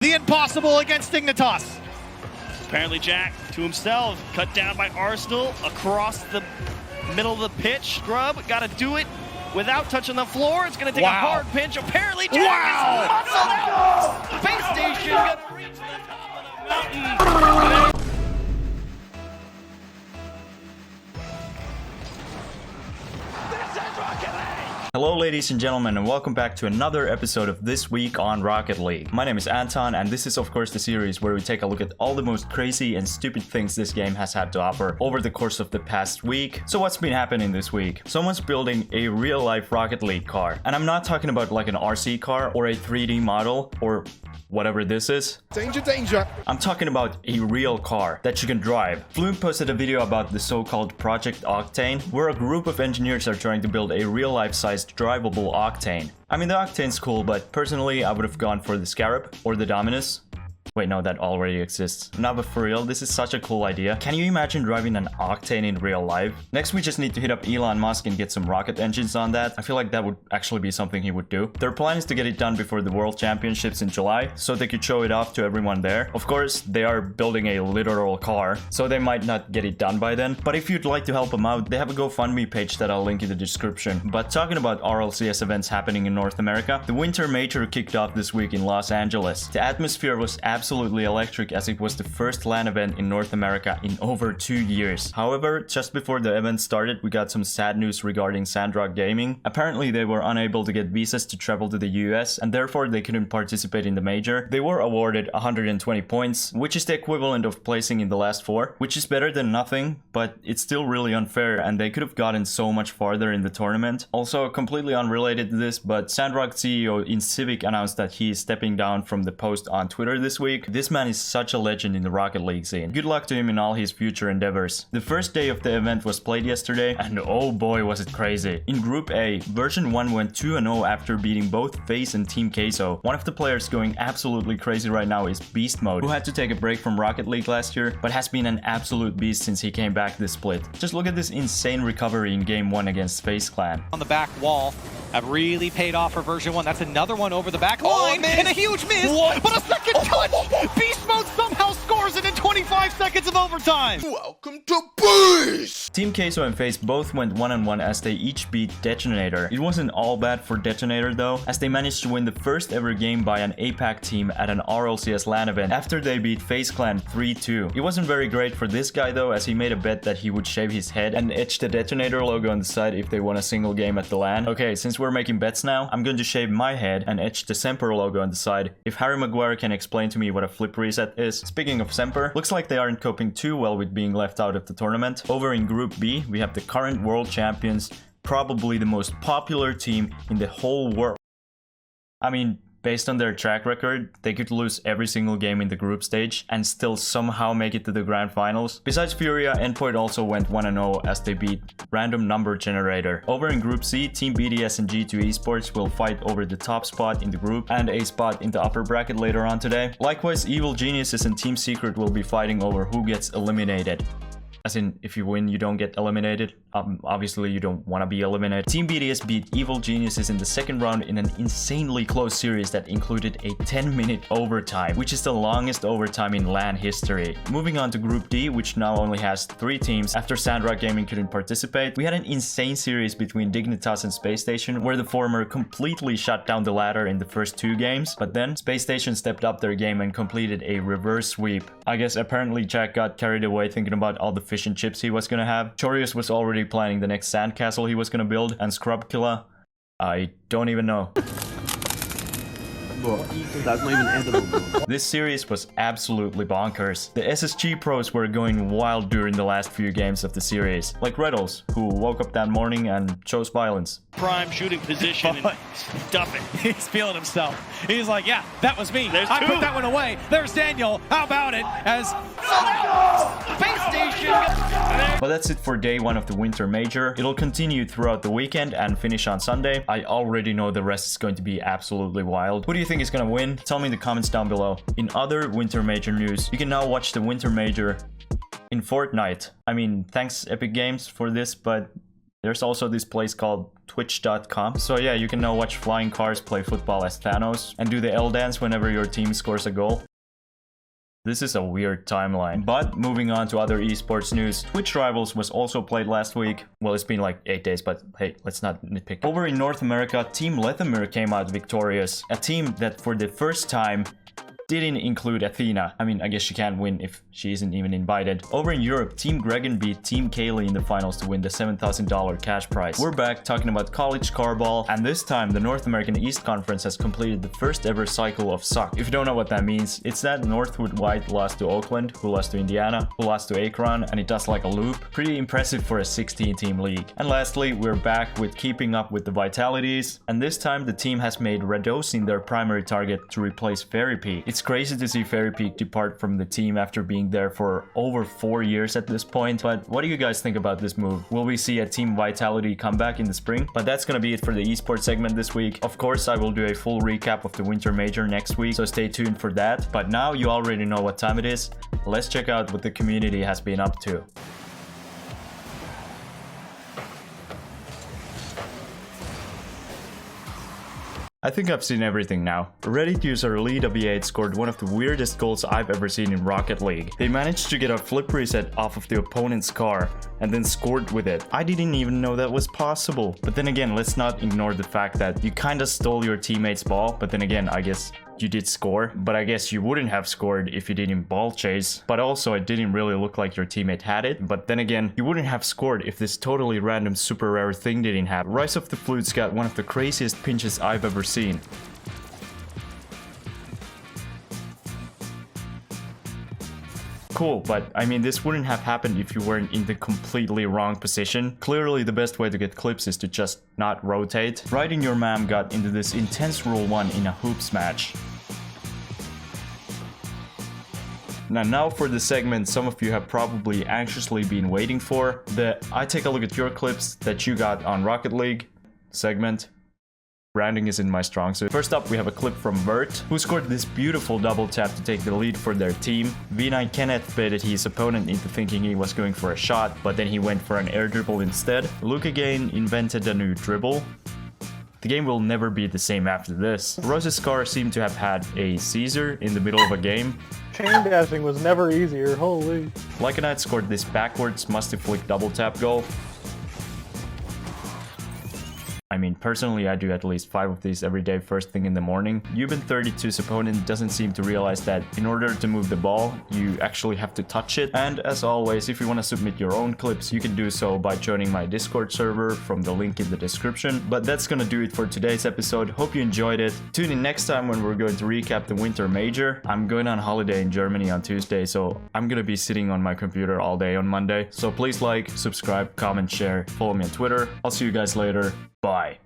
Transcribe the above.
The impossible against Dignitas. Apparently Jack to himself, cut down by Arsenal across the middle of the pitch. Scrub, gotta do it without touching the floor. It's gonna take a hard pinch. Apparently Jack is muscled out. Spacestation gonna reach the top of the mountain. Hello ladies and gentlemen, and welcome back to another episode of This Week on Rocket League. My name is Anton, and this is of course the series where we take a look at all the most crazy and stupid things this game has had to offer over the course of the past week. So what's been happening this week? Someone's building a real life Rocket League car, and I'm not talking about like an RC car or a 3D model or whatever this is. Danger, danger. I'm talking about a real car that you can drive. FLuuMP posted a video about the so-called Project Octane, where a group of engineers are trying to build a real-life sized drivable Octane. I mean, the Octane's cool, but personally I would have gone for the Scarab or the Dominus. Wait, no, that already exists. No, but for real, this is such a cool idea. Can you imagine driving an Octane in real life? Next, we just need to hit up Elon Musk and get some rocket engines on that. I feel like that would actually be something he would do. Their plan is to get it done before the World Championships in July, so they could show it off to everyone there. Of course, they are building a literal car, so they might not get it done by then. But if you'd like to help them out, they have a GoFundMe page that I'll link in the description. But talking about RLCS events happening in North America, the Winter Major kicked off this week in Los Angeles. The atmosphere was absolutely electric, as it was the first LAN event in North America in over 2 years. However, just before the event started, we got some sad news regarding Sandrock Gaming. Apparently, they were unable to get visas to travel to the US, and therefore they couldn't participate in the major. They were awarded 120 points, which is the equivalent of placing in the last 4, which is better than nothing, but it's still really unfair, and they could have gotten so much farther in the tournament. Also, completely unrelated to this, but Sandrock CEO Civic announced that he is stepping down from the post on Twitter this week. This man is such a legend in the Rocket League scene. Good luck to him in all his future endeavors. The first day of the event was played yesterday, and oh boy was it crazy. In Group A, version 1 went 2-0 after beating both FaZe and Team Queso. One of the players going absolutely crazy right now is Beast Mode, who had to take a break from Rocket League last year, but has been an absolute beast since he came back this split. Just look at this insane recovery in Game 1 against FaZe Clan. On the back wall have really paid off for version 1. That's another one over the back line, and a huge miss, but a second touch! Beast Mode somehow scores it in 25 seconds of overtime! Welcome to Beast! Team Queso and FaZe both went 1-on-1 as they each beat Detonator. It wasn't all bad for Detonator though, as they managed to win the first ever game by an APAC team at an RLCS LAN event after they beat FaZe Clan 3-2. It wasn't very great for this guy though, as he made a bet that he would shave his head and etch the Detonator logo on the side if they won a single game at the LAN. Okay, since we're making bets now, I'm going to shave my head and etch the Semper logo on the side. If Harry Maguire can explain to me what a flip reset is. Speaking of Semper, looks like they aren't coping too well with being left out of the tournament. Over in Group B, we have the current world champions, probably the most popular team in the whole world. I mean, based on their track record, they could lose every single game in the group stage and still somehow make it to the grand finals. Besides Furia, Endpoint also went 1-0 as they beat Random Number Generator. Over in Group C, Team BDS and G2 Esports will fight over the top spot in the group and a spot in the upper bracket later on today. Likewise, Evil Geniuses and Team Secret will be fighting over who gets eliminated. As in, if you win, you don't get eliminated. Obviously, you don't want to be eliminated. Team BDS beat Evil Geniuses in the second round in an insanely close series that included a 10-minute overtime, which is the longest overtime in LAN history. Moving on to Group D, which now only has 3 teams after Sandrock Gaming couldn't participate. We had an insane series between Dignitas and Spacestation, where the former completely shut down the latter in the first 2 games, but then Spacestation stepped up their game and completed a reverse sweep. I guess apparently Jack got carried away thinking about all the fish and chips he was gonna have. Chorius was already planning the next sandcastle he was gonna build, and Scrubkilla, I don't even know. That's not even edible. This series was absolutely bonkers. The SSG pros were going wild during the last few games of the series, like Reddles, who woke up that morning and chose violence. Prime shooting position and stuff it. He's feeling himself. He's like, yeah, that was me. There's I 2. put that one away. There's Daniel. How about it? As Spacestation. But that's it for day 1 of the Winter Major. It'll continue throughout the weekend and finish on Sunday. I already know the rest is going to be absolutely wild. Who do you think is gonna win? Tell me in the comments down below. In other Winter Major news, you can now watch the Winter Major in Fortnite. I mean, thanks Epic Games for this, but there's also this place called twitch.com. So yeah, you can now watch flying cars play football as Thanos and do the L dance whenever your team scores a goal. This is a weird timeline. But moving on to other esports news, Twitch Rivals was also played last week. Well, it's been like 8 days, but hey, let's not nitpick. Over in North America, Team Lethamyr came out victorious. A team that for the first time didn't include Athena. I mean, I guess she can't win if she isn't even invited. Over in Europe, Team Gregan beat Team Kaylee in the finals to win the $7,000 cash prize. We're back talking about college carball, and this time the North American East Conference has completed the first ever cycle of suck. If you don't know what that means, it's that Northwood White lost to Oakland, who lost to Indiana, who lost to Akron, and it does like a loop. Pretty impressive for a 16-team league. And lastly, we're back with keeping up with the Vitalities, and this time the team has made Radosin their primary target to replace Fairy Peak. It's crazy to see Fairy Peak depart from the team after being there for over 4 years at this point, but what do you guys think about this move? Will we see a Team Vitality comeback in the spring? But that's gonna be it for the esports segment this week. Of course, I will do a full recap of the Winter Major next week, so stay tuned for that. But now you already know what time it is. Let's check out what the community has been up to. I think I've seen everything now. Reddit user LeeDV8 scored one of the weirdest goals I've ever seen in Rocket League. They managed to get a flip reset off of the opponent's car and then scored with it. I didn't even know that was possible. But then again, let's not ignore the fact that you kinda stole your teammate's ball, but then again, I guess you did score, but I guess you wouldn't have scored if you didn't ball chase. But also, it didn't really look like your teammate had it. But then again, you wouldn't have scored if this totally random super rare thing didn't happen. RiseOfTheFlutes got one of the craziest pinches I've ever seen. Cool, but I mean, this wouldn't have happened if you weren't in the completely wrong position. Clearly, the best way to get clips is to just not rotate. RightInYourMam got into this intense Rule 1 in a hoops match. Now for the segment some of you have probably anxiously been waiting for, the I take a look at your clips that you got on Rocket League segment. Branding is in my strong suit. First up, we have a clip from Vert, who scored this beautiful double tap to take the lead for their team. V9 Kenneth baited his opponent into thinking he was going for a shot, but then he went for an air dribble instead. Luke again invented a new dribble. The game will never be the same after this. Rose's car seemed to have had a seizure in the middle of a game. Chain dashing was never easier, holy. Lycanite scored this backwards musty flick double tap goal. I mean, personally, I do at least 5 of these every day first thing in the morning. Yuban32's opponent doesn't seem to realize that in order to move the ball, you actually have to touch it. And as always, if you want to submit your own clips, you can do so by joining my Discord server from the link in the description. But that's gonna do it for today's episode. Hope you enjoyed it. Tune in next time when we're going to recap the Winter Major. I'm going on holiday in Germany on Tuesday, so I'm gonna be sitting on my computer all day on Monday. So please like, subscribe, comment, share, follow me on Twitter. I'll see you guys later. Bye.